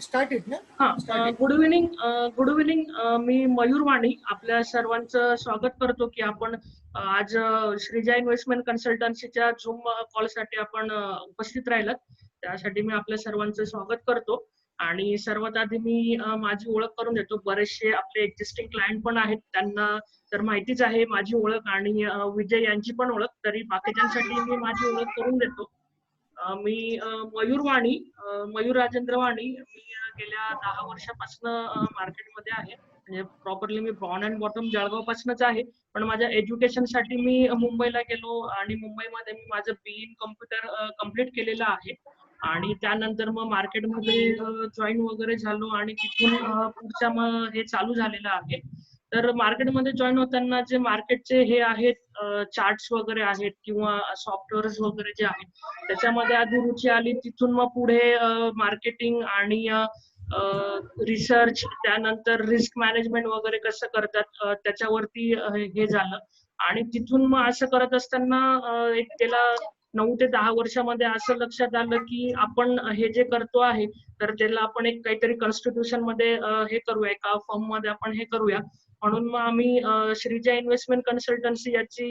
Started ना? हां, good evening. Good evening. मी मयूर वाणी आपल्या सर्वांचं स्वागत करतो की आपण आज श्रीजा इन्व्हेस्टमेंट कन्सल्टन्सीच्या झूम कॉलसाठी आपण उपस्थित राहिलात. त्यासाठी मी आपल्या सर्वांचं स्वागत करतो. आणि सर्वात आधी मी माझी ओळख करून देतो. बरेचसे आपले एक्झिस्टिंग क्लायंट पण आहेत, त्यांना तर माहितीच आहे माझी ओळख आणि विजय यांची पण ओळख. तरी बाकीच्यांसाठी मी माझी ओळख करून देतो. मी मयूर वाणी, मयूर राजेंद्र वाणी. मी गेल्या 10 वर्षापासून मार्केटमध्ये आहे. म्हणजे properly me born and bottom Jalgaon पासूनच आहे. पण माझ्या एज्युकेशनसाठी मी मुंबईला गेलो आणि मुंबईमध्ये मी माझं BE इन कम्प्युटर कंप्लीट केलेलं आहे. आणि त्यानंतर मग मार्केटमध्ये जॉईन वगैरे झालो आणि तिथून पुढच्या मग हे चालू झालेलं आहे. तर मार्केटमध्ये जॉईन होताना जे मार्केटचे हे आहेत, चार्ट्स वगैरे आहेत किंवा सॉफ्टवेअर्स वगैरे जे आहेत, त्याच्यामध्ये आधी रुची आली. तिथून मग पुढे मार्केटिंग आणि रिसर्च, त्यानंतर रिस्क मॅनेजमेंट वगैरे कसं करतात त्याच्यावरती हे झालं. आणि तिथून मग असं करत असताना एक गेला 9 ते 10 वर्षामध्ये असं लक्षात आलं की आपण हे जे करतो आहे, तर त्याला आपण एक काहीतरी कॉन्स्टिट्यूशन मध्ये हे करूया, एका फर्म मध्ये आपण हे करूया. म्हणून मग आम्ही श्रीजा इन्व्हेस्टमेंट कन्सल्टन्सी याची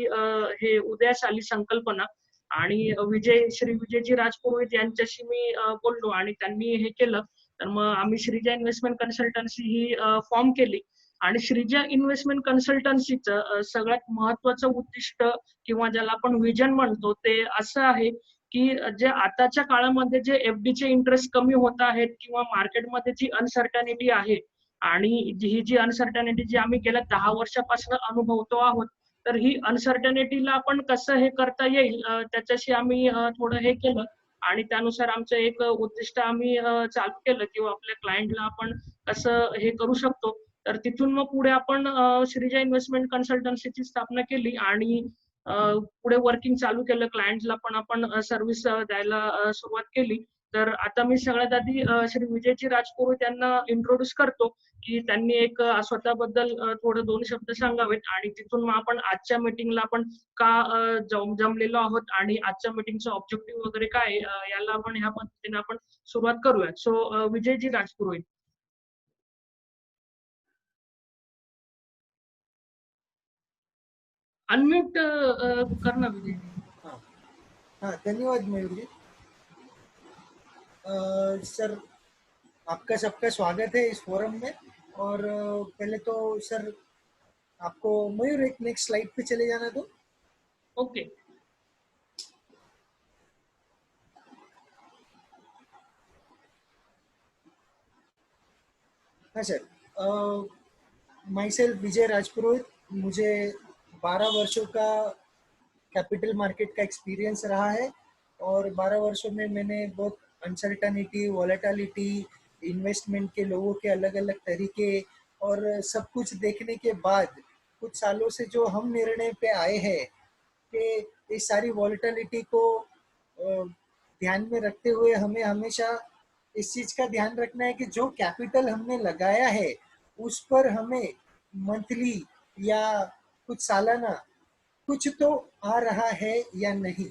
हे उदयास आली संकल्पना. आणि श्री विजयजी राजपुरोहित यांच्याशी मी बोललो आणि त्यांनी हे केलं. तर मग आम्ही श्रीजा इन्व्हेस्टमेंट कन्सल्टन्सी ही फॉर्म केली. आणि श्रीजा इन्व्हेस्टमेंट कन्सल्टन्सीचं सगळ्यात महत्वाचं उद्दिष्ट किंवा ज्याला आपण विजन म्हणतो ते असं आहे की जे आताच्या काळामध्ये जे FD चे इंटरेस्ट कमी होत आहेत किंवा मार्केटमध्ये जी अनसर्टनिटी आहे, आणि ही जी अनसर्टनिटी जी आम्ही गेल्या 10 वर्षापासून अनुभवतो आहोत, तर ही अनसर्टनिटीला आपण कसं हे करता येईल त्याच्याशी आम्ही थोडं हे केलं. आणि त्यानुसार आमचं एक उद्दिष्ट आम्ही चालू केलं किंवा आपल्या क्लायंटला आपण कसं हे करू शकतो. तर तिथून मग पुढे आपण श्रीजा इन्व्हेस्टमेंट कन्सल्टन्सीची स्थापना केली आणि पुढे वर्किंग चालू केलं. क्लायंटला पण आपण सर्व्हिस द्यायला सुरुवात केली. तर आता मी सगळ्यात आधी श्री विजयजी राजपुरोहित यांना इंट्रोड्यूस करतो की त्यांनी एक स्वतःबद्दल थोडं 2 शब्द सांगावेत. आणि तिथून मग आपण आजच्या मीटिंगला आपण का जमलेलो आहोत आणि आजच्या मीटिंगचं ऑब्जेक्टिव्ह वगैरे काय याला आपण ह्या पद्धतीने आपण सुरुवात करूया. सो विजयजी राजपुरोहित. अनम्यूट कर ना विजयजी. हाँ हाँ, धन्यवाद मयूर जी। सर, आपका सबका स्वागत है इस फोरम में। और पहले तो सर आपको मयूर एक नेक्स्ट स्लाइड पे चले जाना दो। ओके. हाँ सर, माई सेल्फ विजय राजपुरोहित। मुझे 12 वर्षों का कैपिटल मार्केट का एक्सपीरियंस रहा है और 12 वर्षों में मैंने बहुत अनसर्टनिटी, वॉलेटिलिटी, इन्वेस्टमेंट के लोगों के अलग अलग तरीके और सब कुछ देखने के बाद कुछ सालों से जो हम निर्णय पे आए हैं कि इस सारी वॉलेटिलिटी को ध्यान में रखते हुए हमें हमेशा इस चीज़ का ध्यान रखना है कि जो कैपिटल हमने लगाया है उस पर हमें मंथली या कुछ सालाना कुछ तो आ रहा है या नहीं।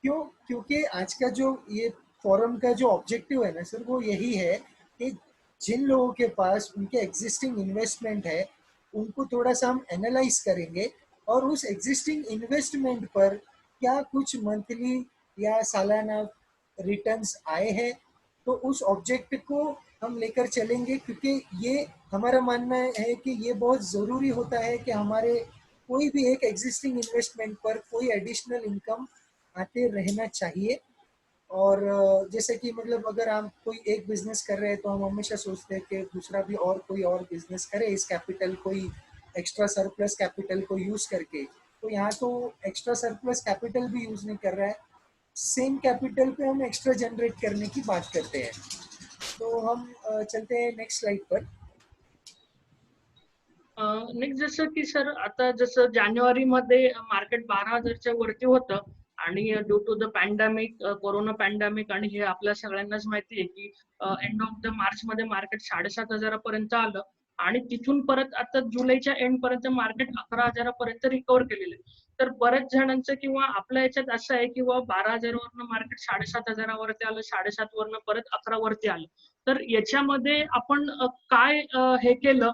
क्यों? क्योंकि आज का जो ये फोरम का जो ऑब्जेक्टिव है ना सर, वो यही है कि जिन लोगों के पास उनके एग्जिस्टिंग इन्वेस्टमेंट है उनको थोड़ा सा हम एनालाइज करेंगे और उस एग्जिस्टिंग इन्वेस्टमेंट पर क्या कुछ मंथली या सालाना रिटर्न्स आए हैं, तो उस ऑब्जेक्ट को हम लेकर चलेंगे। क्योंकि ये हमारा मानना है कि ये बहुत ज़रूरी होता है कि हमारे कोई भी एक एग्जिस्टिंग इन्वेस्टमेंट पर कोई एडिशनल इनकम आते रहना चाहिए। और जैसे कि मतलब अगर हम कोई एक बिजनेस कर रहे हैं तो हम हमेशा सोचते हैं कि दूसरा भी और कोई और बिजनेस करे इस कैपिटल, कोई एक्स्ट्रा सरप्लस कैपिटल को यूज करके। तो यहाँ तो एक्स्ट्रा सरप्लस कैपिटल भी यूज नहीं कर रहा है, सेम कैपिटल पे हम एक्स्ट्रा जनरेट करने की बात करते हैं। तो हम चलते हैं नेक्स्ट स्लाइड पर। नेक्स्ट जसं की सर आता जसं जानेवारीमध्ये मार्केट 12,000च्या वरती होतं. आणि due to the pandemic, corona pandemic, आणि हे आपल्या सगळ्यांनाच माहिती आहे की एंड ऑफ द मार्च मध्ये मार्केट 7,500 पर्यंत आलं. आणि तिथून परत आता जुलैच्या एंड पर्यंत मार्केट 11,000 पर्यंत रिकव्हर केलेलं आहे. तर बऱ्याच जणांचं किंवा आपल्या याच्यात असं आहे की 12,000 वरनं मार्केट 7,500 वरती आलं, 7,700 वरनं परत 11 वरती आलं. तर याच्यामध्ये आपण काय हे केलं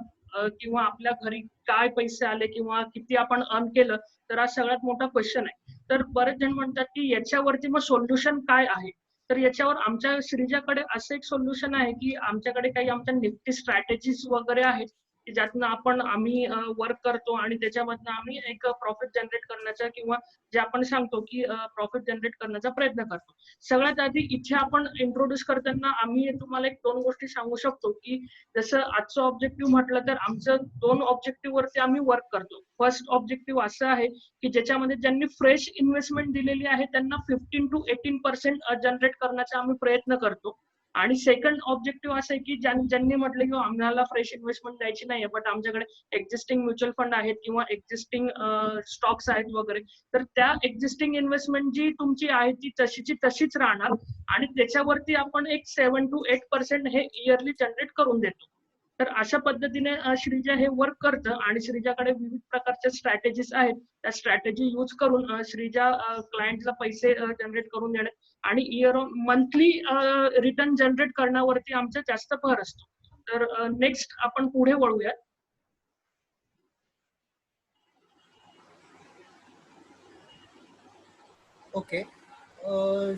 किंवा आपल्या घरी काय पैसे आले किंवा किती आपण अर्न केलं, तर हा सगळ्यात मोठा क्वेश्चन आहे. तर बरेच जण म्हणतात की याच्यावरती मग सोल्युशन काय आहे? तर याच्यावर आमच्या श्रीजाकडे असं एक सोल्युशन आहे की आमच्याकडे काही आमच्या निफ्टी स्ट्रॅटेजीज वगैरे आहेत की ज्यातनं आम्ही वर्क करतो आणि त्याच्यामधनं आम्ही एक प्रॉफिट जनरेट करण्याचा किंवा जे आपण सांगतो की प्रॉफिट जनरेट करण्याचा प्रयत्न करतो. सगळ्यात आधी इथे आपण इंट्रोड्यूस करताना आम्ही तुम्हाला एक 2 गोष्टी सांगू शकतो की जसं आजचं ऑब्जेक्टिव्ह म्हटलं तर आमचं 2 ऑब्जेक्टिव्ह वरती आम्ही वर्क करतो. फर्स्ट ऑब्जेक्टिव्ह असं आहे की ज्याच्यामध्ये ज्यांनी फ्रेश इन्व्हेस्टमेंट दिलेली आहे त्यांना 15 to 18% जनरेट करण्याचा आम्ही प्रयत्न करतो. आणि सेकंड ऑब्जेक्टिव्ह असं आहे की ज्यांनी म्हटलं की आम्हाला फ्रेश इन्व्हेस्टमेंट द्यायची नाहीये, बट आमच्याकडे एक्झिस्टिंग म्युच्युअल फंड आहेत किंवा एक्झिस्टिंग स्टॉक्स आहेत वगैरे, तर त्या एक्झिस्टिंग इन्व्हेस्टमेंट जी तुमची आहे ती तशीची तशीच राहणार आणि त्याच्यावरती आपण एक 7 to 8% हे इयरली जनरेट करून देतो. तर अशा पद्धतीने श्रीजा हे वर्क करतं आणि श्रीजाकडे विविध प्रकारच्या स्ट्रॅटेजीज आहेत. त्या स्ट्रॅटेजी यूज करून श्रीजा क्लायंटला पैसे जनरेट करून देणे आणि मंथली रिटर्न जनरेट करण्यावरती आमचा जास्त भर असतो. तर नेक्स्ट आपण पुढे वळूया. ओके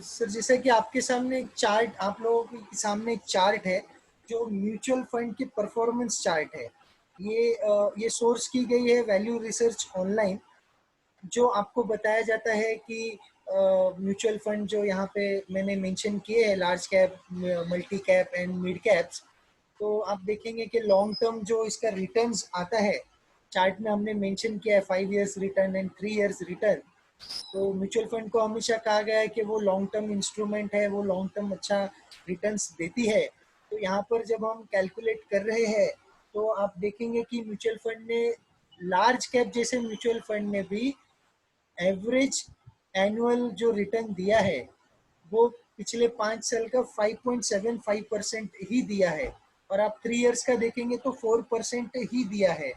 सर, जैसे कि आपके सामने एक चार्ट, आप लोगों के सामने एक चार्ट है जो म्यूचुअल फंड की परफॉर्मेंस चार्ट है। ये सोर्स की गई है वैल्यू रिसर्च ऑनलाइन, जो आपको बताया जाता है कि म्यूचुअल फंड जो यहाँ पे मैंने मेंशन किए हैं, large cap, multi cap end mid caps, तो आप देखेंगे कि लॉन्ग टर्म जो इसका रिटर्न्स आता है, चार्ट में हमने मेंशन किया है 5 years return end 3 years return. तो म्यूचुअल फंड को हमेशा कहा गया है कि वो लॉन्ग टर्म इंस्ट्रूमेंट है, वो लॉन्ग टर्म अच्छा रिटर्न्स देती है। तो यहाँ पर जब हम कैलकुलेट कर रहे हैं तो आप देखेंगे कि म्यूचुअल फंड ने, लार्ज कैप जैसे म्यूचुअल फंड ने भी एवरेज एनुअल जो रिटर्न दिया है वो पिछले 5 साल का 5.75% ही दिया है, और आप 3 इयर्स का देखेंगे तो 4% ही दिया है।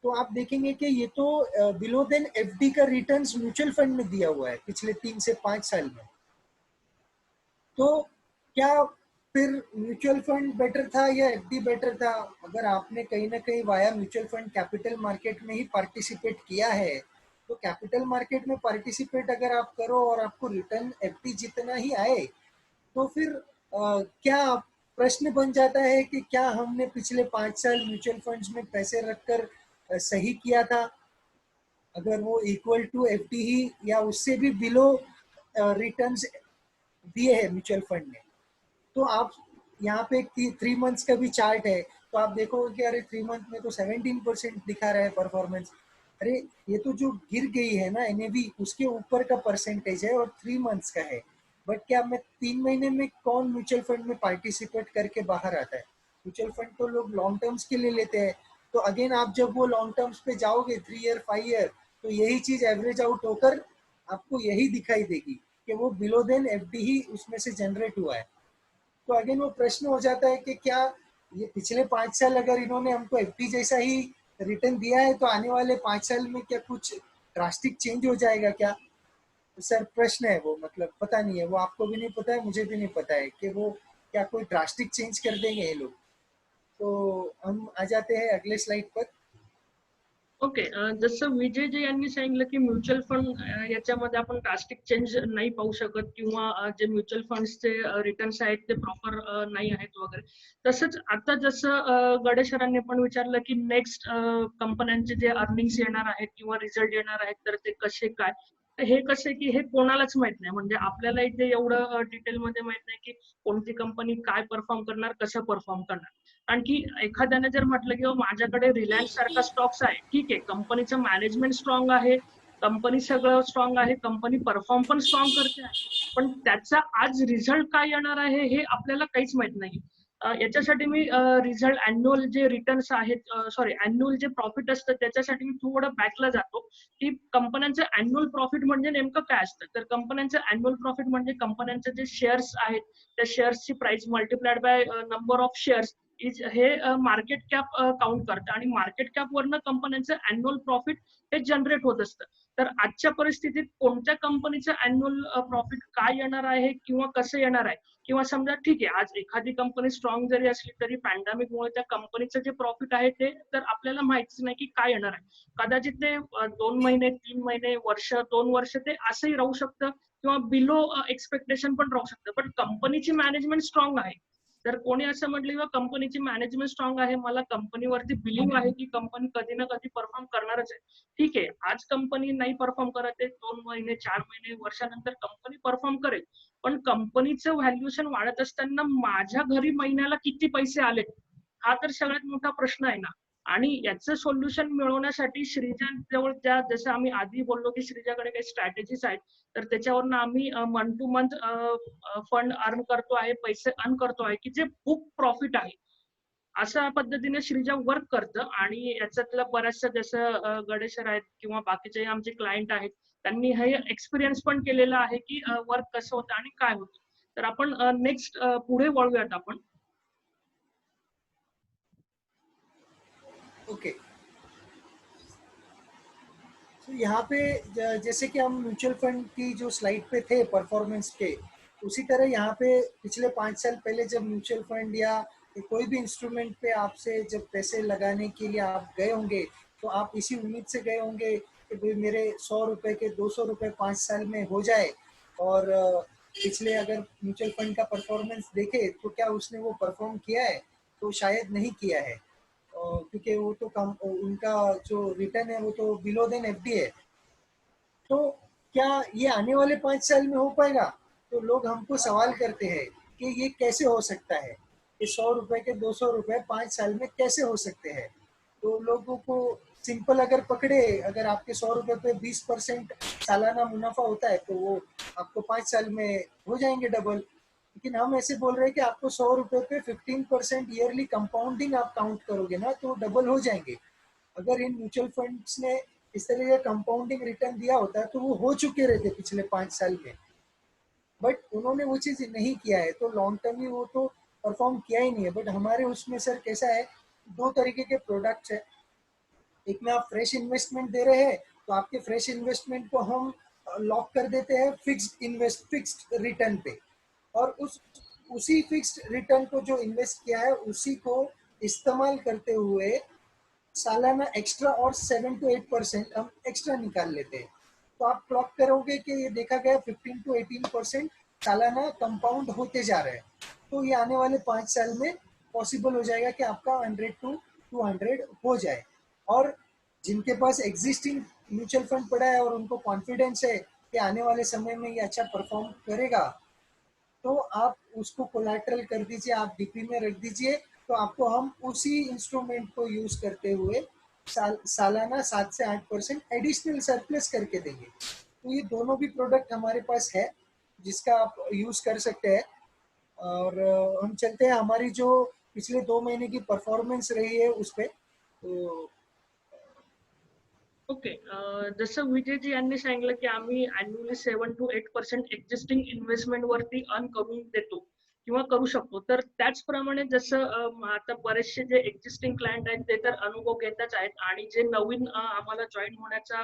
तो आप देखेंगे कि ये तो बिलो देन एफडी का रिटर्न्स म्यूचुअल फंड में दिया हुआ है पिछले 3 से 5 साल में। तो क्या फिर म्यूचुअल फंड बेटर था या एफडी बेटर था? अगर आपने कहीं ना कहीं वाया म्यूचुअल फंड कैपिटल मार्केट में ही पार्टिसिपेट किया है, तो कैपिटल मार्केट में पार्टिसिपेट अगर आप करो और आपको रिटर्न एफडी जितना ही आए, तो फिर क्या प्रश्न बन जाता है कि क्या हमने पिछले 5 साल म्यूचुअल फंड्स में पैसे रखकर सही किया था? अगर वो इक्वल टू एफडी ही या उससे भी बिलो रिटर्न्स दिए हैं म्यूचुअल फंड ने, तो आप यहाँ पे 3 मंथ्स का भी चार्ट है, तो आप देखोगे कि अरे 3 मंथ में तो 17% दिखा रहा है परफॉर्मेंस। अरे ये तो जो गिर गई है ना एनएवी, उसके ऊपर का परसेंटेज है और 3 मंथ्स का है। बट क्या मैं 3 महीने में, कौन म्यूचुअल फंड में पार्टिसिपेट करके बाहर आता है? म्यूचुअल फंड तो लोग लॉन्ग टर्म्स के लिए लेते हैं। तो अगेन आप जब वो लॉन्ग टर्म्स पे जाओगे 3 ईयर 5 ईयर, तो यही चीज एवरेज आउट होकर आपको यही दिखाई देगी कि वो बिलो देन एफडी ही उसमें से जनरेट हुआ है। तो अगेन वो प्रश्न हो जाता है कि क्या ये पिछले 5 साल अगर इन्होंने हमको एफडी जैसा ही रिटर्न दिया है, तो आने वाले 5 साल में क्या कुछ ड्रास्टिक चेंज हो जाएगा क्या? तो सर प्रश्न है वो, मतलब पता नहीं है, वो आपको भी नहीं पता है, मुझे भी नहीं पता है कि वो क्या कोई ड्रास्टिक चेंज कर देंगे ये लोग। तो हम आ जाते हैं अगले स्लाइड पर। ओके. जसं विजय जी यांनी सांगितलं की म्युच्युअल फंड याच्यामध्ये आपण ड्रास्टिक चेंज नाही पाहू शकत किंवा जे म्युच्युअल फंड्सचे रिटर्न्स आहेत ते प्रॉपर नाही आहेत वगैरे. तसंच आता जसं गणेशरांनी पण विचारलं की नेक्स्ट कंपन्यांचे जे अर्निंग्स येणार आहेत किंवा रिझल्ट येणार आहेत तर ते कसे काय. तर हे कसं आहे की हे कोणालाच माहित नाही, म्हणजे आपल्याला इथे एवढं डिटेलमध्ये माहित नाही की कोणती कंपनी काय परफॉर्म करणार, कसं परफॉर्म करणार. आणखी एखाद्याने जर म्हटलं की माझ्याकडे रिलायन्स सारखा स्टॉक्स आहे, ठीक आहे, कंपनीचं मॅनेजमेंट स्ट्रॉंग आहे, कंपनी सगळं स्ट्रॉंग आहे, कंपनी परफॉर्म पण स्ट्रॉंग करते आहे, पण त्याचा आज रिझल्ट काय येणार आहे हे आपल्याला काहीच माहित नाही. याच्यासाठी मी रिझल्ट अॅन्युअल जे रिटर्न्स आहेत, सॉरी अॅन्युअल जे प्रॉफिट असतं त्याच्यासाठी मी थोडं बॅकला जातो की कंपन्यांचं अॅन्युअल प्रॉफिट म्हणजे नेमकं काय असतं. तर कंपन्यांचं अॅन्युअल प्रॉफिट म्हणजे कंपन्यांचे जे शेअर्स आहेत त्या शेअर्सची price multiplied by number of shares हे मार्केट कॅप काउंट करतं आणि मार्केट कॅप वरनं कंपन्यांचं अॅन्युअल प्रॉफिट हे जनरेट होत असतं. तर आजच्या परिस्थितीत कोणत्या कंपनीचं अॅन्युअल प्रॉफिट काय येणार आहे किंवा कसं येणार आहे, किंवा समजा ठीक आहे आज एखादी कंपनी स्ट्रॉंग जरी असली तरी पॅन्डेमिकमुळे त्या कंपनीचं जे प्रॉफिट आहे ते तर आपल्याला माहितीच नाही की काय येणार आहे. कदाचित ते 2 महिने, 3 महिने, वर्ष, 2 वर्ष ते असंही राहू शकतं किंवा बिलो एक्सपेक्टेशन पण राहू शकतं. पण कंपनीची मॅनेजमेंट स्ट्रॉंग आहे. तर कोणी असं म्हटलं किंवा कंपनीची मॅनेजमेंट स्ट्रॉंग आहे, मला कंपनीवरती बिलीव्ह आहे की कंपनी कधी ना कधी परफॉर्म करणारच आहे. ठीक आहे, आज कंपनी नाही परफॉर्म करत आहे, 2 महिने, 4 महिने, वर्षानंतर कंपनी परफॉर्म करेल. पण कंपनीचं व्हॅल्युएशन वाढत असताना माझ्या घरी महिन्याला किती पैसे आले, हा तर सगळ्यात मोठा प्रश्न आहे ना. आणि याचं सोल्युशन मिळवण्यासाठी श्रीजाजवळ त्या, जसं आम्ही आधी बोललो की श्रीजाकडे काही स्ट्रॅटेजीज आहेत, तर त्याच्यावरनं आम्ही month two month fund earn करतो आहे, पैसे अर्न करतो आहे की जे खूप प्रॉफिट आहे. अशा पद्धतीने श्रीजा वर्क करतं. आणि याच्यातलं बऱ्याचशा जसं गणेश सर आहेत किंवा बाकीचे आमचे क्लायंट आहेत, त्यांनी हे एक्सपिरियन्स पण केलेलं आहे की वर्क कसं होतं आणि काय होतं. तर आपण नेक्स्ट पुढे वळूयात आपण. ओके, तो यहाँ पे जैसे कि हम म्यूचुअल फंड की जो स्लाइड पे थे परफॉर्मेंस के, उसी तरह यहाँ पे पिछले 5 साल पहले जब म्यूचुअल फंड या कोई भी इंस्ट्रूमेंट पे आपसे जब पैसे लगाने के लिए आप गए होंगे, तो आप इसी उम्मीद से गए होंगे कि भाई मेरे 100 रुपए के 200 रुपए 5 साल में हो जाए। और पिछले अगर म्यूचुअल फंड का परफॉर्मेंस देखे तो क्या उसने वो परफॉर्म किया है? तो शायद नहीं किया है, क्योंकि वो तो कम उनका जो रिटर्न है वो तो बिलो देन एफडी है। तो क्या ये आने वाले 5 साल में हो पाएगा? तो लोग हमको सवाल करते हैं कि ये कैसे हो सकता है, कि 100 रुपए के 200 रुपए 5 साल में कैसे हो सकते हैं? तो लोगों को सिंपल अगर पकड़े, अगर आपके 100 रुपए पे 20% सालाना मुनाफा होता है तो वो आपको 5 साल में हो जाएंगे डबल। लेकिन हम ऐसे बोल रहे हैं कि आपको 100 रुपए पे 15% ईयरली कंपाउंडिंग आप काउंट करोगे ना तो डबल हो जाएंगे। अगर इन म्यूचुअल फंड्स ने इस तरह का कंपाउंडिंग रिटर्न दिया होता है तो वो हो चुके रहते पिछले 5 साल में, बट उन्होंने वो चीज़ नहीं किया है, तो लॉन्ग टर्म ही वो तो परफॉर्म किया ही नहीं है। बट हमारे उसमें सर कैसा है, दो तरीके के प्रोडक्ट्स है। एक में आप फ्रेश इन्वेस्टमेंट दे रहे हैं, तो आपके फ्रेश इन्वेस्टमेंट को हम लॉक कर देते हैं फिक्स्ड रिटर्न पे, और उसी फिक्स्ड रिटर्न को जो इन्वेस्ट किया है उसी को इस्तेमाल करते हुए सालाना एक्स्ट्रा और 7 to 8% हम एक्स्ट्रा निकाल लेते हैं। तो आप क्लॉक करोगे कि ये देखा गया 15 to 18% सालाना कंपाउंड होते जा रहे हैं। तो ये आने वाले 5 साल में पॉसिबल हो जाएगा कि आपका 100 to 200 हो जाए। और जिनके पास एग्जिस्टिंग म्यूचुअल फंड पड़ा है और उनको कॉन्फिडेंस है कि आने वाले समय में ये अच्छा परफॉर्म करेगा, तो आप उसको कोलैटरल कर दीजिए, आप डीपी में रख दीजिए, तो आपको हम उसी इंस्ट्रूमेंट को यूज करते हुए सालाना 7 से 8% एडिशनल सरप्लस करके देंगे। तो ये दोनों भी प्रोडक्ट हमारे पास है जिसका आप यूज कर सकते हैं। और हम चलते हैं हमारी जो पिछले 2 महीने की परफॉर्मेंस रही है उस पर। तो ओके, जसं विजयजी यांनी सांगितलं की आम्ही अॅन्युअली 7 to 8% एक्झिस्टिंग इन्व्हेस्टमेंट वरती अर्न करून देतो किंवा करू शकतो. तर त्याचप्रमाणे जसं आता बरेचसे जे एक्झिस्टिंग क्लायंट आहेत ते तर अनुभव घेतच आहेत, आणि जे नवीन आम्हाला जॉईन होण्याचा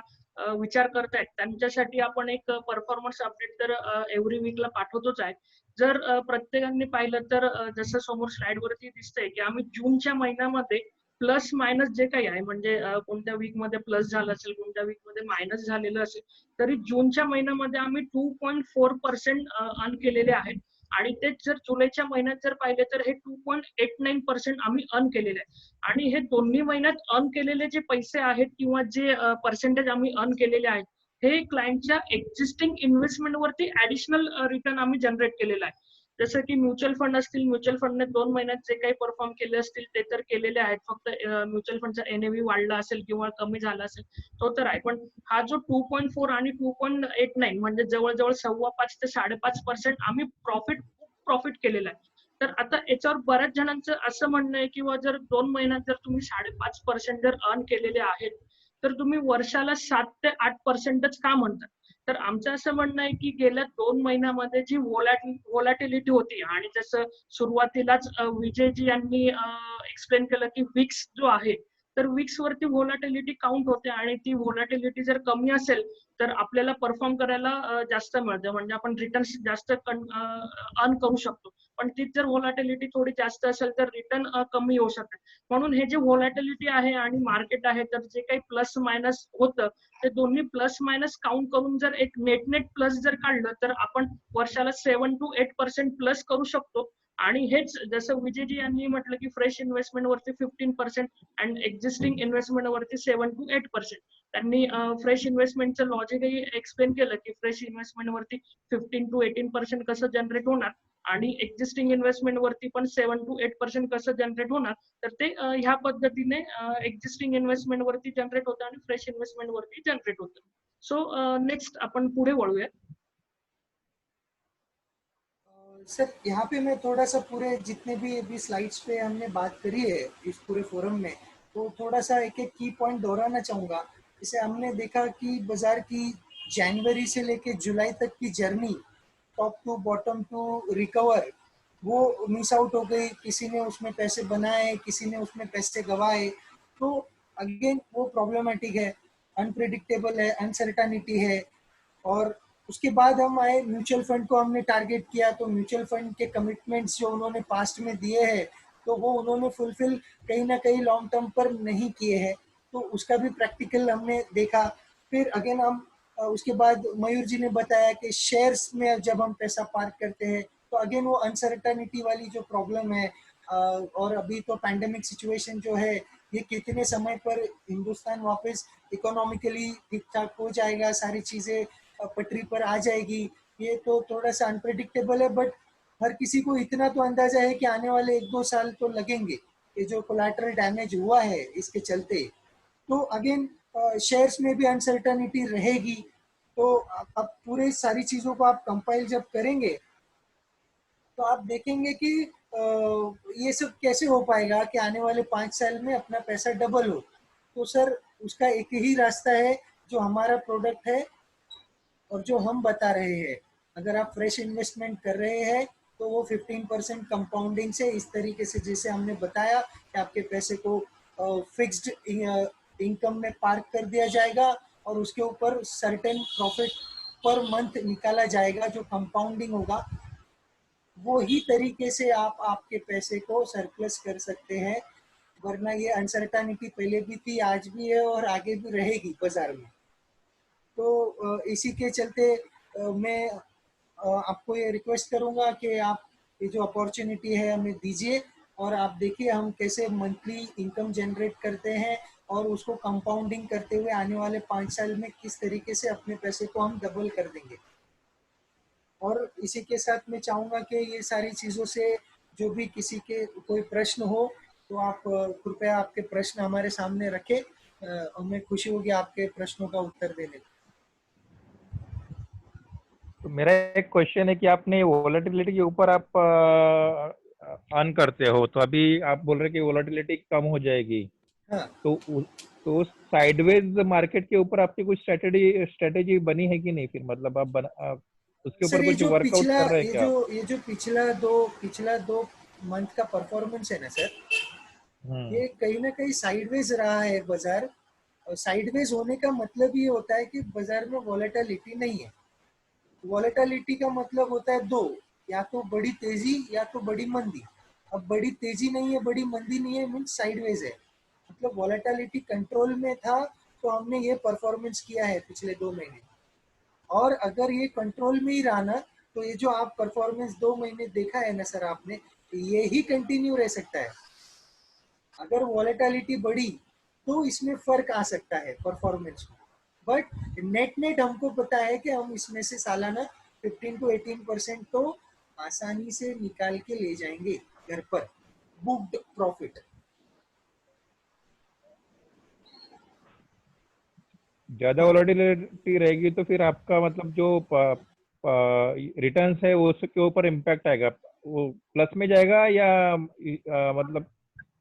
विचार करतायत त्यांच्यासाठी आपण एक परफॉर्मन्स अपडेट तर एव्हरी वीकला पाठवतोच आहे. जर प्रत्येकाने पाहिलं तर जसं समोर स्लाइड वरती दिसतंय की आम्ही जूनच्या महिन्यामध्ये प्लस मायनस जे काही आहे, म्हणजे कोणत्या वीक मध्ये प्लस झालं असेल, कोणत्या वीक मध्ये मायनस झालेलं असेल, तरी जूनच्या महिन्यामध्ये आम्ही 2.4% अर्न केलेले आहेत. आणि तेच जर जुलैच्या महिन्यात जर पाहिले तर हे 2.89% आम्ही अर्न केलेले आहे. आणि हे दोन्ही महिन्यात अर्न केलेले जे पैसे आहेत किंवा जे पर्सेंटेज आम्ही अर्न केलेले आहेत, हे क्लायंटच्या एक्झिस्टिंग इन्व्हेस्टमेंट वरती ऍडिशनल रिटर्न आम्ही जनरेट केलेला आहे. जसं की म्युच्युअल फंड असतील, म्युच्युअल फंडने 2 महिन्यात जे काही परफॉर्म केले असतील ते तर केलेले आहेत. फक्त म्युच्युअल फंडचा एनएव्ही वाढला असेल किंवा कमी झाला असेल तो तर आहे. पण हा जो 2.4 आणि 2.89 म्हणजे जवळजवळ 5.25 ते 5.5% आम्ही प्रॉफिट केलेला आहे. तर आता याच्यावर बऱ्याच जणांचं असं म्हणणं आहे किंवा जर 2 महिन्यात जर तुम्ही 5.5% जर अर्न केलेले आहेत, तर तुम्ही वर्षाला 7 ते 8%च का म्हणतात? तर आमचं असं म्हणणं आहे की गेल्या 2 महिन्यामध्ये जी व्होलॅटिलिटी होती, आणि जसं सुरुवातीलाच विजयजी यांनी एक्सप्लेन केलं की विक्स जो आहे तर वीक्स वरती व्होलॅटिलिटी काउंट होते आणि ती व्होलॅटिलिटी जर कमी असेल तर आपल्याला परफॉर्म करायला जास्त मिळतं, म्हणजे आपण रिटर्न्स जास्त अर्न करू शकतो. पण तीच जर व्होलॅटिलिटी थोडी जास्त असेल तर रिटर्न कमी येऊ शकते. म्हणून हे जे व्होलॅटिलिटी आहे आणि मार्केट आहे, तर जे काही प्लस मायनस होतं ते दोन्ही प्लस मायनस काउंट करून जर एक नेट नेट प्लस जर काढलं तर आपण वर्षाला 7 to 8% प्लस करू शकतो. आणि हेच जसं विजयजी यांनी म्हटलं की फ्रेश इन्व्हेस्टमेंट वरती 15% अँड एक्झिस्टिंग इन्व्हेस्टमेंट वरती 7 to 8%. त्यांनी फ्रेश इन्व्हेस्टमेंटचं लॉजिकही एक्सप्लेन केलं की फ्रेश इन्व्हेस्टमेंट वरती 15 to 18% कसं जनरेट होणार आणि एक्झिस्टिंग इन्व्हेस्टमेंट वरती पण 7 to 8% कसं जनरेट होणार. तर ते ह्या पद्धतीने एक्झिस्टिंग इन्व्हेस्टमेंट वरती जनरेट होतं आणि फ्रेश इन्व्हेस्टमेंट वरती जनरेट होतं. सो नेक्स्ट आपण पुढे वळूया. सर यहाँ पे मैं थोड़ा सा पूरे जितने भी अभी स्लाइड्स पे हमने बात करी है इस पूरे फोरम में, तो थोड़ा सा एक एक की पॉइंट दोहराना चाहूँगा। जैसे हमने देखा कि बाजार की जनवरी से लेके जुलाई तक की journey, top to bottom to recover, वो मिस आउट हो गई। किसी ने उसमें पैसे बनाए, किसी ने उसमें पैसे गंवाए। तो अगेन वो प्रॉब्लमेटिक है, अनप्रिडिक्टेबल है, अनसर्टनिटी है। और उसके बाद हम आए म्यूचुअल फंड को हमने टारगेट किया, तो म्यूचुअल फंड के कमिटमेंट्स जो उन्होंने पास्ट में दिए हैं तो वो उन्होंने फुलफिल कहीं ना कहीं लॉन्ग टर्म पर नहीं किए हैं, तो उसका भी प्रैक्टिकल हमने देखा। फिर अगेन हम उसके बाद मयूर जी ने बताया कि शेयर्स में जब हम पैसा पार्क करते हैं तो अगेन वो अनसर्टनिटी वाली जो प्रॉब्लम है, और अभी तो पैंडेमिक सिचुएशन जो है, ये कितने समय पर हिंदुस्तान वापस इकोनॉमिकली ठीक ठाक हो जाएगा, सारी चीज़ें पटरी पर आ जाएगी, ये तो थोड़ा सा अनप्रेडिक्टेबल है। बट हर किसी को इतना तो अंदाजा है कि आने वाले 1-2 साल तो लगेंगे, ये जो कोलैटरल डैमेज हुआ है इसके चलते। तो अगेन शेयर्स में भी अनसर्टनिटी रहेगी। तो अब पूरे सारी चीज़ों को आप कंपाइल जब करेंगे तो आप देखेंगे कि ये सब कैसे हो पाएगा कि आने वाले 5 साल में अपना पैसा डबल हो। तो सर उसका एक ही रास्ता है, जो हमारा प्रोडक्ट है और जो हम बता रहे हैं। अगर आप फ्रेश इन्वेस्टमेंट कर रहे हैं तो वो 15% कंपाउंडिंग से इस तरीके से, जैसे हमने बताया कि आपके पैसे को फिक्स्ड इनकम में पार्क कर दिया जाएगा और उसके ऊपर सर्टेन प्रॉफिट पर मंथ निकाला जाएगा जो कंपाउंडिंग होगा। वो ही तरीके से आप आपके पैसे को सरप्लस कर सकते हैं। वरना ये अनसर्टनिटी पहले भी थी, आज भी है और आगे भी रहेगी बाजार में। तो इसी के चलते मैं आपको ये रिक्वेस्ट करूंगा कि आप ये जो अपॉर्चुनिटी है हमें दीजिए और आप देखिए हम कैसे मंथली इनकम जनरेट करते हैं और उसको कंपाउंडिंग करते हुए आने वाले 5 साल में किस तरीके से अपने पैसे को हम डबल कर देंगे। और इसी के साथ मैं चाहूँगा कि ये सारी चीज़ों से जो भी किसी के कोई प्रश्न हो तो आप कृपया आपके प्रश्न हमारे सामने रखें। हमें खुशी होगी आपके प्रश्नों का उत्तर देने में। तो मेरा एक क्वेश्चन है कि आपने वोलेटिलिटी के ऊपर आप अर्न करते हो, तो अभी आप बोल रहे कि वोलेटिलिटी कम हो जाएगी, हाँ तो साइडवेज मार्केट के ऊपर आपकी कुछ स्ट्रेटेजी बनी है कि नहीं? फिर मतलब आप उसके सर, ऊपर कुछ वर्कआउट कर रहे हैं क्या आप? ये जो पिछला दो मंथ का परफॉर्मेंस है ना सर, ये कहीं ना कहीं साइडवेज रहा है बाजार। और साइडवेज होने का मतलब ये होता है कि बाजार में वॉलेटिलिटी नहीं है। वॉलेटिलिटी का मतलब होता है दो, या तो बड़ी तेजी या तो बड़ी मंदी। अब बड़ी तेजी नहीं है, बड़ी मंदी नहीं है, मीन्स साइडवेज है। मतलब वॉलेटिलिटी कंट्रोल में था तो हमने ये परफॉर्मेंस किया है पिछले 2 महीने। और अगर ये कंट्रोल में ही रहा ना तो ये जो आप परफॉर्मेंस 2 महीने देखा है ना सर आपने, ये ही कंटिन्यू रह सकता है। अगर वॉलेटिलिटी बढ़ी तो इसमें फर्क आ सकता है परफॉर्मेंस में, बट नेट नेट हमको पता है कि हम इसमें से सालाना 15 to 18% तो आसानी से निकाल के ले जाएंगे घर पर, बुक्ड प्रॉफिट। ज्यादा वोलेटिलिटी रहेगी तो फिर आपका मतलब जो रिटर्न्स है वो उसके ऊपर इम्पैक्ट आएगा, वो प्लस में जाएगा या मतलब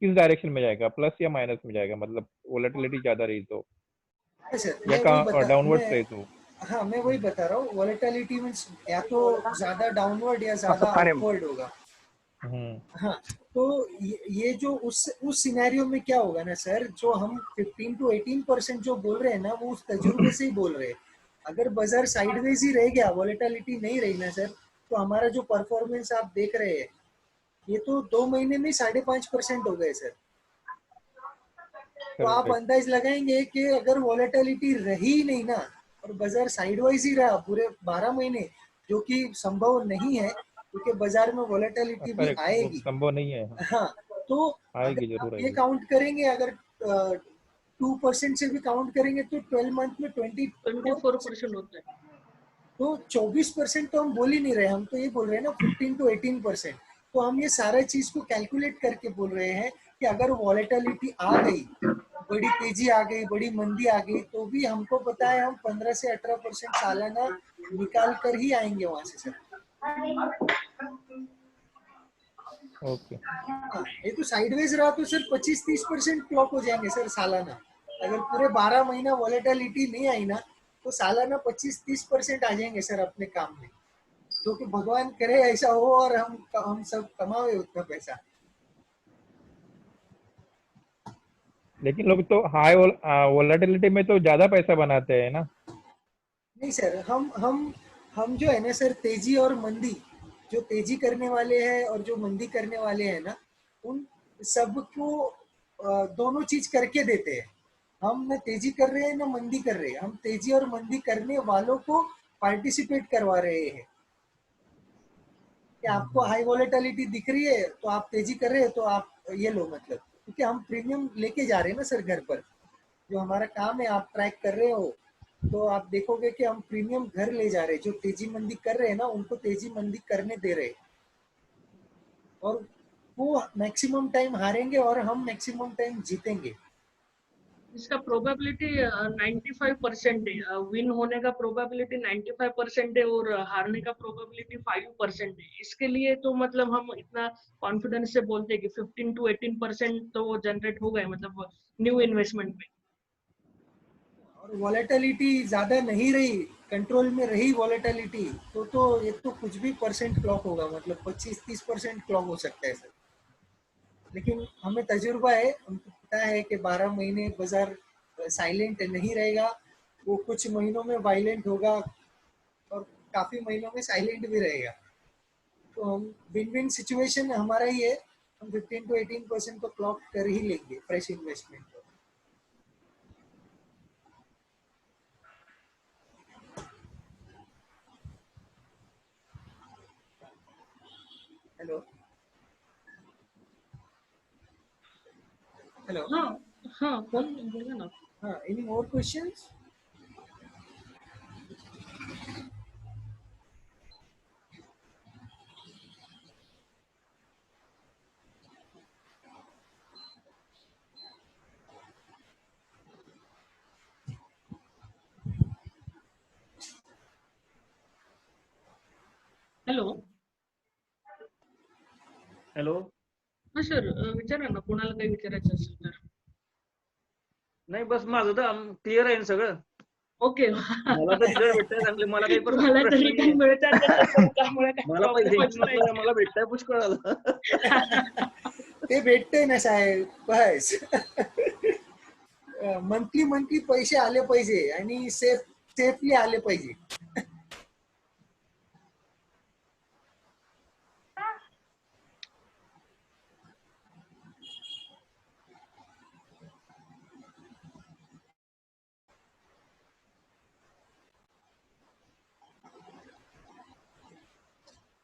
किस डायरेक्शन में जाएगा, प्लस या माइनस में जाएगा? मतलब वोलेटिलिटी ज्यादा रही तो सर या डाउनवर्ड रही तो? हाँ मैं वही बता रहा हूँ, वॉलेटिलिटी मीन्स या तो ज्यादा डाउनवर्ड या ज्यादा अपवर्ड होगा। हाँ, तो ये जो उस सिनेरियो में क्या होगा ना सर, जो हम 15 to 18% जो बोल रहे हैं ना, वो उस तजुर्बे से ही बोल रहे हैं। अगर बाजार साइडवेज ही रह गया, वॉलेटिलिटी नहीं रही ना सर, तो हमारा जो परफॉर्मेंस आप देख रहे हैं, ये तो 2 महीने में 5.5% हो गए सर। तो आप करेक्ट। अंदाज लगाएंगे कि अगर वॉलेटिलिटी रही ही नहीं ना, और बाजार साइडवाइज ही रहा पूरे 12 महीने, जो कि संभव नहीं है, क्योंकि बाजार में वॉलेटिलिटी भी करेक्ट, वो आएगी। संभव नहीं है। हाँ, तो आएगी, अगर जरूर आप ये आएगी। काउंट करेंगे, अगर 2% से भी काउंट करेंगे तो 12 मंथ में 24%। 24% होता है। तो 24% तो हम बोल ही नहीं रहे, हम तो ये बोल रहे हैं ना 15 to 18%। तो हम ये सारा चीज को कैलकुलेट करके बोल रहे हैं कि अगर वॉलेटिलिटी आ गई, बड़ी तेजी आ गई, बड़ी मंदी आ गई, तो भी हमको पता है हम 15 से 18% सालाना निकाल कर ही आएंगे वहां से सर। ओके। हाँ, ये तो साइडवेज रहा तो सर 25-30% क्लॉक हो जाएंगे सर सालाना। अगर पूरे 12 महीना वॉलेटिलिटी नहीं आई ना, तो सालाना 25-30% आ जाएंगे सर अपने काम में। जो कि भगवान करे ऐसा हो, और हम सब कमावे उतना पैसा। लेकिन लोग तो हाई वोलेटिलिटी में तो ज्यादा पैसा बनाते हैं ना। नहीं सर, हम जो है ना सर, तेजी और मंदी, जो तेजी करने वाले हैं और जो मंदी करने वाले हैं ना, उन सबको दोनों चीज करके देते हैं। हम न तेजी कर रहे हैं न मंदी कर रहे हैं, हम तेजी और मंदी करने वालों को पार्टिसिपेट करवा रहे हैं। कि आपको हाई वॉलेटिलिटी दिख रही है तो आप तेजी कर रहे हैं, तो आप ये लो, मतलब क्योंकि हम प्रीमियम लेके जा रहे हैं ना सर घर पर। जो हमारा काम है, आप ट्रैक कर रहे हो, तो आप देखोगे कि हम प्रीमियम घर ले जा रहे हैं। जो तेजी मंदी कर रहे हैं ना, उनको तेजी मंदी करने दे रहे हैं। और वो मैक्सिमम टाइम हारेंगे और हम मैक्सिमम टाइम जीतेंगे। इसका प्रोबेबिलिटी 95% है, विन होने का प्रोबेबिलिटी 95% है और हारने का प्रोबेबिलिटी 5% है। इसके लिए तो मतलब हम इतना कॉन्फिडेंस से बोलते हैं कि 15 to 18% तो वो जनरेट हो गए, मतलब न्यू इन्वेस्टमेंट में। और वॉलेटिलिटी ज्यादा नहीं रही, कंट्रोल में रही वॉलेटिलिटी, तो ये तो कुछ भी परसेंट क्लॉक होगा, मतलब 25-30% क्लॉक हो सकता है सर। लेकिन हमें तजुर्बा है, हमको पता है कि 12 महीने बाजार साइलेंट नहीं रहेगा, वो कुछ महीनों में वायलेंट होगा, और काफी महीनों में साइलेंट भी रहेगा। तो हम विन विन सिचुएशन हमारा ही है, हम 15 to 18% तो क्लॉक कर ही लेंगे फ्रेश इन्वेस्टमेंट को। हेलो। हेलो। हाँ, हाँ, कौन बोला ना। हाँ, any more questions? Hello. Hello. हा सर, विचारा ना, कोणाला काही विचारायचं असेल तर. नाही, बस माझं तर क्लिअर आहे ना सगळं. ओके. मला तर रिझल्ट भेटताय चांगले, मला काही तुम्हाला तर प्रश्न रिटर्न नाहीये. मिळतात त्याच्यात त्यामुळे काही मला प्रॉब्लेमच पैशांची नाही. मतलब आहे, मला भेटताय पुष्कळ आलं. ते भेटते ना साहेब, बस. मंथली मंथली पैसे आले पाहिजे, आणि सेफली आले पाहिजे.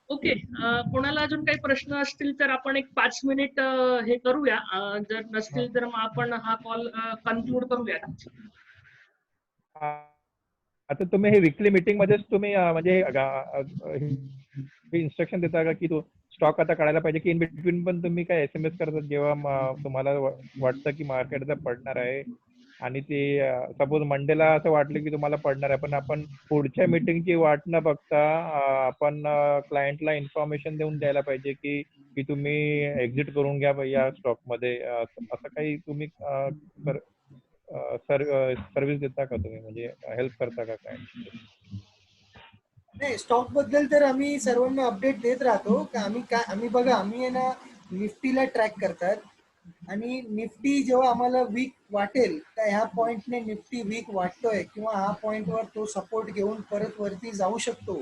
ओके. कोणाला अजून काही प्रश्न असतील तर आपण एक 5 मिनिट हे करूया. जर नसतील तर मग आपण हा कॉल कन्क्लूड करूया. आता तुम्ही हे विकली मीटिंग मध्येच तुम्ही म्हणजे इन्स्ट्रक्शन देता का की तो स्टॉक आता काढायला पाहिजे, की इन बिटवीन पण तुम्ही काय SMS करतात जेव्हा तुम्हाला वाटतं की मार्केट आता पडणार आहे, आणि ते सपोज मंडेला असं वाटलं की तुम्हाला पडणार आहे, पण आपण पुढच्या मीटिंगची वाट न बघता आपण क्लायंटला इन्फॉर्मेशन देऊन द्यायला पाहिजे की की तुम्ही एक्झिट करून घ्या या स्टॉक मध्ये, असं काही तुम्ही सर्व्हिस देता का तुम्ही, म्हणजे हेल्प करता का क्लायंट? नाही, स्टॉक बद्दल तर आम्ही सर्वांना अपडेट देत राहतो. का आम्ही बघा, आम्ही आहे ना निफ्टीला ट्रॅक करतात आणि निफ्टी जेव्हा आम्हाला वीक वाटेल तर ह्या पॉइंटने निफ्टी वीक वाटतोय किंवा हा पॉइंटवर तो सपोर्ट घेऊन परत वरती जाऊ शकतो,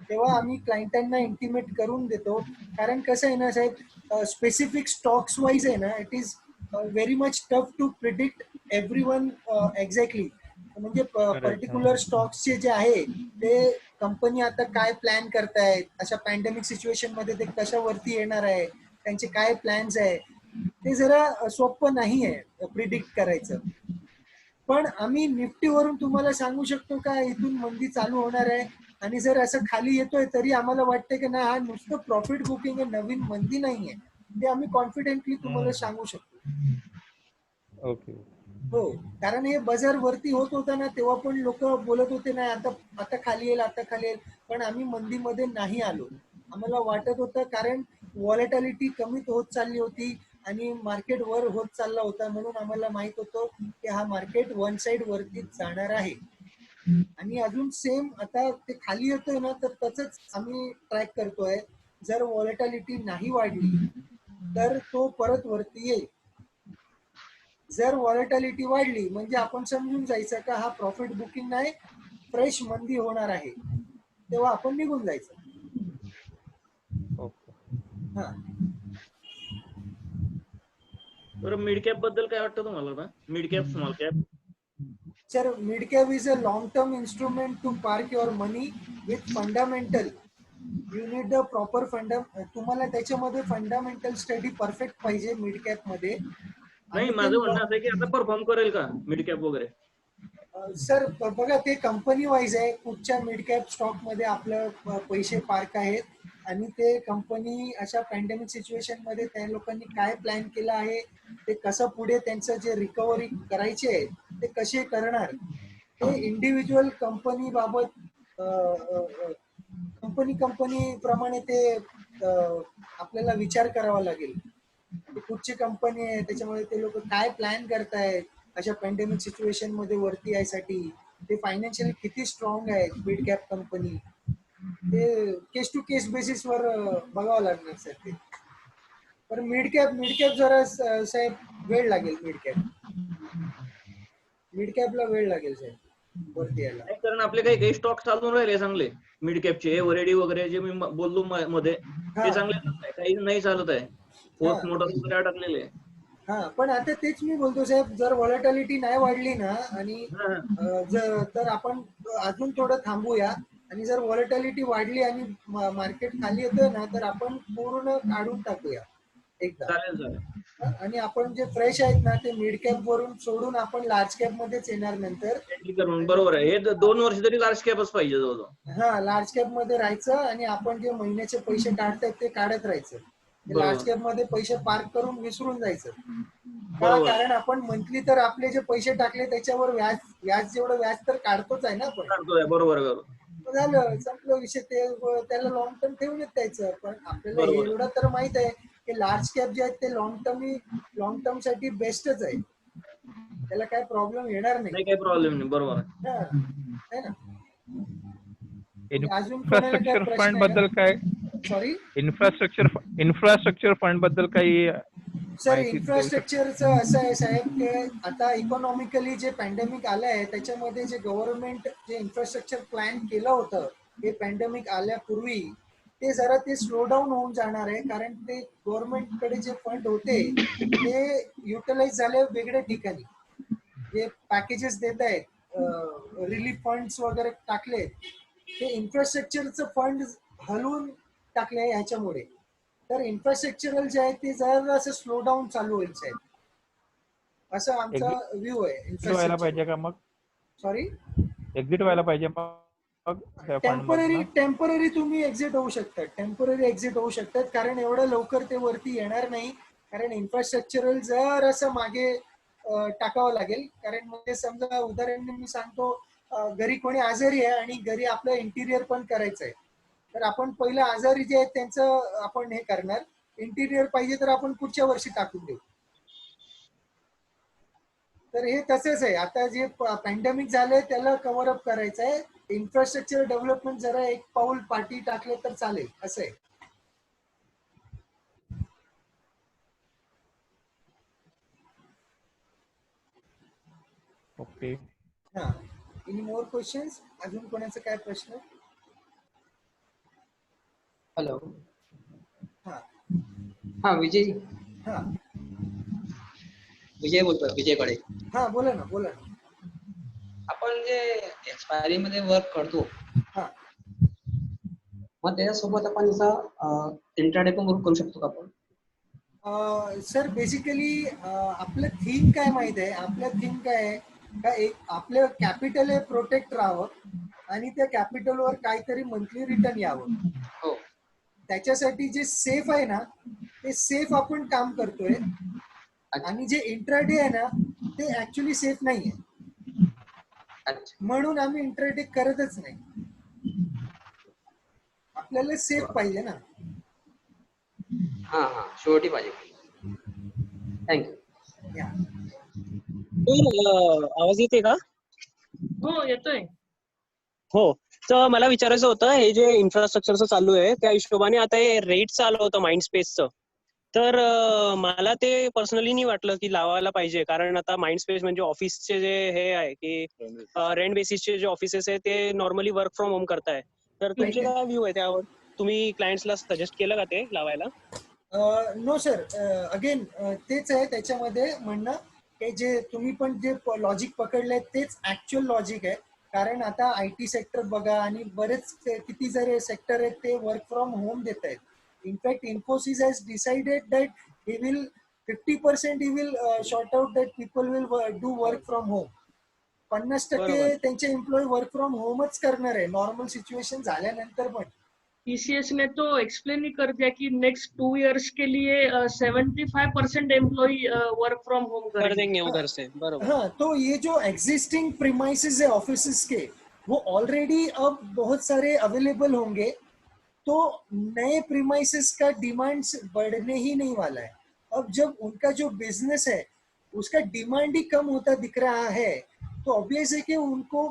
तेव्हा आम्ही क्लायंटांना इंटिमेट करून देतो. कारण कसं आहे ना साहेब, स्पेसिफिक स्टॉक्स वाईज आहे ना, it is very much tough to predict every one exactly. म्हणजे करेक्ट. पर्टिक्युलर स्टॉक्सचे जे आहे ते कंपनी आता काय प्लॅन करतायत, अशा पॅन्डेमिक सिच्युएशन मध्ये ते कशावरती येणार आहे, त्यांचे काय प्लॅन्स आहे, ते जरा सोपं नाही आहे प्रिडिक्ट करायचं. पण आम्ही निफ्टीवरून तुम्हाला सांगू शकतो का इथून मंदी चालू होणार आहे, आणि जर असं खाली येतोय तरी आम्हाला वाटतं की ना हा नुसतं प्रॉफिट बुकिंग आहे, नवीन मंदी नाहीये, ते आम्ही कॉन्फिडेंटली तुम्हाला सांगू शकतो. ओके. हो, कारण हे बाजार वरती होत होता ना तेव्हा पण लोक बोलत होते नाही आता आता खाली येईल, आता खाली येईल, पण आम्ही मंदीमध्ये नाही आलो. आम्हाला वाटत होतं कारण व्हॉलेटिलिटी कमी होत चालली होती आणि मार्केट वर होत चालला होता, म्हणून आम्हाला माहित होतं की हा मार्केट वन साइड वरती जाणार आहे. आणि अजून सेम आता ते खाली येतोय ना तर तसंच आम्ही ट्रॅक करतोय. जर व्हॉलेटिलिटी नाही वाढली तर तो परत वरती येईल. जर व्हॉलेटिलिटी वाढली म्हणजे आपण समजून जायचं का हा प्रॉफिट बुकिंग नाही, फ्रेश मंदी होणार आहे, तेव्हा आपण निघून जायचं. ओके. हा तर मिड कॅप बद्दल काय वाटतं तुम्हाला आता? Mid cap, small cap? Sir, mid cap is a long term instrument to park your money with fundamental. You need the proper तुम्हाला त्याच्यामध्ये फंडामेंटल स्टडी परफेक्ट पाहिजे मिड कॅप मध्ये. नाही, आणि ते माझं म्हणणं असं आहे की आता परफॉर्म करेल का मिड कॅप वगैरे? सर बघा, ते कंपनी वाईज आहे कुठच्या मिड कॅप स्टॉक मध्ये आपलं पैसे पार्क आहेत, आणि ते कंपनी अशा पॅन्डेमिक सिच्युएशन मध्ये त्या लोकांनी काय प्लॅन केला आहे, ते कसं पुढे त्यांचं जे रिकव्हरी करायचे आहे ते कसे करणार, ते इंडिव्हिज्युअल कंपनी बाबत कंपनी प्रमाणे ते आपल्याला विचार करावा लागेल. कुठची कंपनी आहे, त्याच्यामुळे ते लोक काय प्लॅन करतायत अशा पॅन्डेमिक सिच्युएशन मध्ये वरती यायसाठी, ते फायनान्शियली किती स्ट्रॉंग आहे मिड कॅप कंपनी, ते केस टू केस बेसिस वर बघावं लागणार सर ते. पण मिड कॅप जरा साहेब वेळ लागेल. मिड कॅपला वेळ लागेल साहेब वरती यायला. नाही, कारण आपले काही काही स्टॉक चालून राहिले चांगले मिड कॅपचे, एव्हरेडी वगैरे जे मी बोललो मध्ये, हा ते चांगले चालत आहे, काही नाही चालत आहे. हा फोर्स मोटर वगैरे अडकलेले आहे. हा पण आता तेच मी बोलतो साहेब, जर व्हॉलेटिलिटी नाही वाढली ना आणि हा, हा. जर तर आपण अजून थोडं थांबूया, आणि जर व्हॉलेटिलिटी वाढली आणि मार्केट खाली येतं ना तर आपण पूर्ण काढून टाकूया एकदा. चालेल चालेल. आणि आपण जे फ्रेश आहेत ना ते मिड कॅप वरून सोडून आपण लार्ज कॅप मध्येच येणार नंतर. एंट्री करून बरोबर आहे. हे 2 वर्ष तरी लार्ज कॅपच पाहिजे जवळजवळ. हा, लार्ज कॅप मध्ये राहायचं आणि आपण जे महिन्याचे पैसे काढतायत ते काढत राहायचं. लार्ज बरोबर कॅप मध्ये पैसे पार्क करून विसरून जायचं. का? बरोबर कारण आपण मंथली तर आपले जे पैसे टाकले त्याच्यावर व्याज जेवढं व्याज तर काढतोच आहे ना आपण. काढतोय. बरोबर बरोबर झालं, संपलं विषय. ते त्याला लॉंग टर्म ठेवूनच द्यायचं. पण आपल्याला बरोबर एवढं तर माहित आहे की लार्ज कॅप जे आहेत ते लॉंग टर्म साठी बेस्टच आहे, त्याला काय प्रॉब्लेम येणार नाही. नाही, काही प्रॉब्लेम नाही. बरोबर आहे. हा, है ना. अजून कोणाला काय इन्फ्रास्ट्रक्चर प्रश्न फंड आहे बद्दल काय? का? सॉरी इन्फ्रास्ट्रक्चर फंड बद्दल काही सर, माहिती देऊ शकता? इन्फ्रास्ट्रक्चरचं असं आहे साहेब की आता इकॉनॉमिकली जे पॅन्डेमिक आलं आहे त्याच्यामध्ये जे गव्हर्नमेंट जे इन्फ्रास्ट्रक्चर प्लॅन केलं होतं हे पॅन्डेमिक आल्यापूर्वी, ते जरा ते स्लो डाऊन होऊन जाणार आहे. कारण ते गव्हर्नमेंटकडे जे फंड होते ते युटिलाइज झाले वेगळ्या ठिकाणी. जे पॅकेजेस देत आहेत, रिलीफ फंड्स वगैरे टाकले, ते इन्फ्रास्ट्रक्चरचं फंड हलवून टाकले ह्याच्यामुळे. तर इन्फ्रास्ट्रक्चरल जे आहे ते जरा असं स्लो डाऊन चालू होईल साहेब, असं आमचा व्ह्यू आहे एक्झिट व्हायला इन्फ्रास्ट्रक्चर. पाहिजे का मग? सॉरी, एक्झिट व्हायला पाहिजे मग त्या फंड मधनं? टेम्पररी तुम्ही एक्झिट होऊ शकतात, कारण एवढं लवकर ते वरती येणार नाही. कारण इन्फ्रास्ट्रक्चरल जर असं मागे टाकावं लागेल. कारण म्हणजे समजा उदाहरण मी सांगतो, घरी कोणी आजारी आहे आणि घरी आपलं इंटिरियर पण करायचं आहे, तर आपण पहिलं आजारी जे आहेत त्यांचं आपण हे करणार. इंटिरियर पाहिजे तर आपण पुढच्या वर्षी टाकून देऊ. तर हे तसेच आहे. आता जे पॅन्डेमिक झालंय त्याला कव्हर अप करायचं आहे. इन्फ्रास्ट्रक्चर डेव्हलपमेंट जरा एक पाऊल पाठी टाकले तर चालेल असं आहे. ओके. हा, एनी मोर क्वेश्चन्स? अजून कोणाचा काय प्रश्न? हॅलो. हा हा विजय हा विजय बोलतोय, विजय कडे. हा, बोला ना बोला ना. आपण जे एक्सपायरी मध्ये वर्क करतो, हा, मग त्याच्यासोबत आपण असा इंट्राडे पण वर्क करू शकतो का आपण? सर बेसिकली आपलं थीम काय माहित आहे? आपलं थीम काय आहे का, एक आपलं कॅपिटल हे प्रोटेक्ट राहावं आणि त्या कॅपिटलवर काहीतरी मंथली रिटर्न यावं. हो. त्याच्यासाठी जे सेफ आहे ना, ते सेफ आपण काम करतोय. अच्छा. आणि जे इंट्राडे आहे ना, ते ऍक्च्युली सेफ नाहीये. अच्छा. म्हणून आम्ही इंट्राडे करतच नाही. आपल्याला सेफ पाहिजे ना. हा हा, शुअरिटी पाहिजे. थँक्यू. या, आवाज येते का? हो येतोय. हो. तर मला विचारायचं होतं, हे जे इन्फ्रास्ट्रक्चरचं चालू आहे त्या हिशोबाने आता हे रेट चालू होतं माइंडस्पेसचं, तर मला ते पर्सनली नाही वाटलं की लावायला पाहिजे, कारण आता माइंडस्पेस म्हणजे ऑफिसचे जे हे आहे की रेंट बेसिसचे जे ऑफिसेस आहे ते नॉर्मली वर्क फ्रॉम होम करताय, तर तुमचे काय व्ह्यू आहे त्यावर? तुम्ही क्लायंट्सला सजेस्ट केलं का ते लावायला? नो सर, अगेन तेच आहे त्याच्यामध्ये म्हणणं की जे तुम्ही पण जे लॉजिक पकडलंय तेच ऍक्च्युअल लॉजिक आहे. कारण आता IT सेक्टर बघा आणि बरेच किती जर सेक्टर आहेत ते वर्क फ्रॉम होम देत आहेत. In fact Infosys has decided that he will 50% he will short out that people will do work from home. 50% बरोबर. त्यांचे एम्प्लॉई वर्क फ्रॉम होमच करणार आहे नॉर्मल सिच्युएशन झाल्यानंतर पण. TCS ने तो एक्सप्लेन ही कर दिया कि नेक्स्ट 2 इयर्स के लिए 75% एम्प्लॉई वर्क फ्रॉम होम कर करेंगे. देंगे उधर से. बरोबर. हाँ, तो ये जो एग्जिस्टिंग प्रीमाइसेस है ऑफिसेस के, वो ऑलरेडी अब बहुत सारे अवेलेबल होंगे. तो नए प्रीमाइसेस का डिमांड बढ़ने ही नहीं वाला है. अब जब उनका जो बिजनेस है उसका डिमांड ही कम होता दिख रहा है, तो ऑब्वियस है कि उनको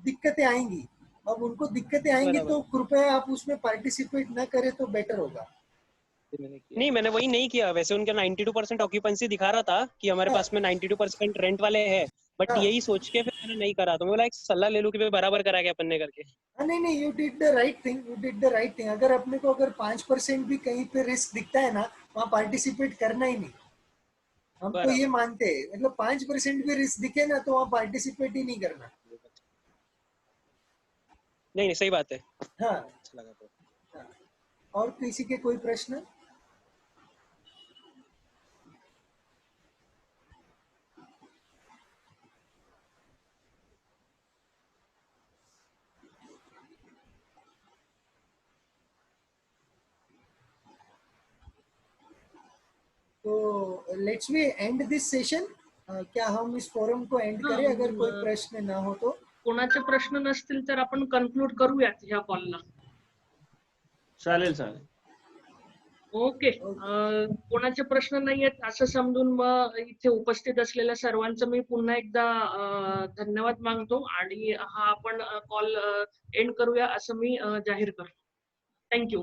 दिक्कतें आएंगी. अब उनको दिक्कतें आएंगी बराबर. तो कृपया आप उसमें पार्टिसिपेट न करें तो बेटर होगा. नहीं, मैंने वही नहीं किया. वैसे उनका 92% ऑक्यूपेंसी दिखा रहा था कि हमारे हाँ. पास में 92% रेंट वाले हैं, बट हाँ. यही सोच के फिर मैंने नहीं करा. तो मैं बोला एक सलाह ले लूं कि भाई बराबर करा के अपन ने करके. नहीं नहीं, you did the right thing, you did the right thing. अगर अपने को अगर 5% भी कहीं पे रिस्क दिखता है ना, वहाँ पार्टिसिपेट करना ही नहीं. हम तो ये बराबर. मानते हैं, मतलब 5% भी रिस्क दिखे ना तो वहाँ पार्टिसिपेट ही नहीं करना. नहीं नहीं, सही बात है. हाँ. अच्छा लगा तो. हाँ. और किसी के कोई प्रश्न? तो let's we end this session. क्या हम इस फोरम को एंड करें अगर कोई प्रश्न ना हो तो? कोणाचे प्रश्न नसतील तर आपण कन्क्लूड करूयात ह्या कॉलला. चालेल चालेल. ओके. कोणाचे प्रश्न नाही आहेत असं समजून मग इथे उपस्थित असलेल्या सर्वांचं मी पुन्हा एकदा धन्यवाद मागतो आणि हा आपण कॉल एंड करूया असं मी जाहीर करतो. थँक्यू.